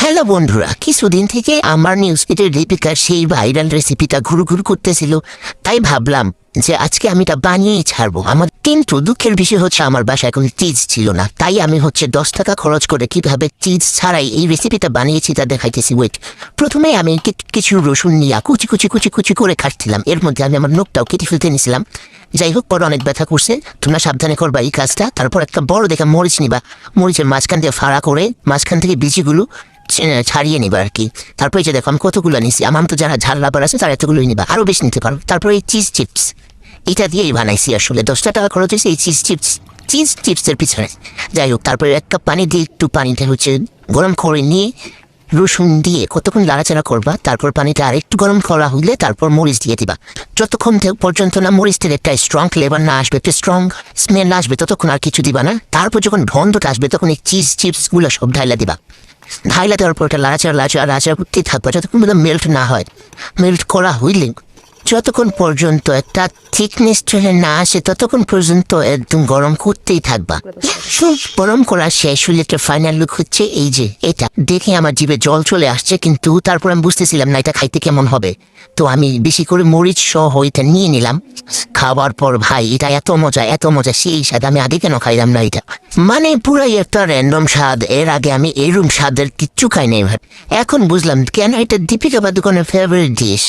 Hello বন্ধুরা, কিছুদিন থেকে আমার নিউজফিডের লিপিকার সেই ভাইরাল রেসিপিটা ঘুরু করতেছিল, তাই ভাবলাম যে আজকে আমি এটা বানিয়েই ছাড়বো। আমার কিন্তু দুঃখের বিষয় হচ্ছে আমার বাসায় এখন চিজ ছিল না, তাই আমি 10 টাকা খরচ করে কিভাবে চিজ ছাড়াই এই রেসিপিটা বানিয়েছি তা দেখাইতেছি। ওয়েট, প্রথমে আমি কিছু রসুন নিয়ে কুচি কুচি কুচি কুচি করে কাটছিলাম। এর মধ্যে আমি আমার নখটাও কেটে ফেলতে নিয়েছিলাম। যাই হোক, পরে অনেক ব্যথা করছে, তোমরা সাবধানে করবা এই কাজটা। তারপর একটা বড় দেখে মরিচ নিবা, মরিচের মাঝখান দিয়ে ফাড়া করে মাঝখান থেকে বিচিগুলো ছাড়িয়ে নিবা আর কি। তারপরে যে দেখো আমি কতগুলো নিছি, আমার তো যারা ঝাল লাভার আছে তারা এতগুলোই নিবা, আরও বেশি নিতে পারো। তারপরে এই চিজ চিপস এটা দিয়েই বানাইছি, আসলে 10 টাকা খরচ হয়েছে এই চিজ চিপসের পিছনে। যাই হোক, তারপরে 1 কাপ পানি দিয়ে একটু পানিটা গরম করে নিয়ে রসুন দিয়ে কতক্ষণ লাড়াচাড়া করবা। তারপর পানিটা আর একটু গরম করা হইলে তারপর মরিচ দিয়ে দিবা। যতক্ষণ পর্যন্ত না মরিচের একটা স্ট্রং ফ্লেভার না আসবে, একটা স্ট্রং স্মেল না আসবে, ততক্ষণ আর কিছু দিবা না। তারপর যখন গন্ধটা আসবে তখন এই চিজ চিপসগুলো সব ঢাইলা দিবা। ঢাইলা দেওয়ার পর এটা লাড়াচাড়া করতেই থাকবা যতক্ষণ পর্যন্ত মেল্ট না হয়। মেল্ট করা হইলে যতক্ষণ পর্যন্ত একটা থিকনেস চলে না আসে ততক্ষণ পর্যন্ত একদম গরম করতেই থাকবা। গরম করা শেষ হলে একটা ফাইনাল লুক হচ্ছে এই যে এটা। দেখে আমার জিভে জল চলে আসছে, কিন্তু তারপর আমি বুঝতেছিলাম না এটা খাইতে কেমন হবে। তো আমি বেশি করে মরিচ সহ এটা নিয়ে নিলাম। খাবার পর ভাই এটা এত মজা সেই স্বাদ আমি আগে কেন খাইলাম না এটা। মানে পুরাই একটা র্যান্ডম স্বাদ। এর আগে আমি এরকম স্বাদের কিচ্ছু খাই নাই। এখন বুঝলাম কেন এটা দীপিকা পাদুকোনের ফেভারিট ডিশ।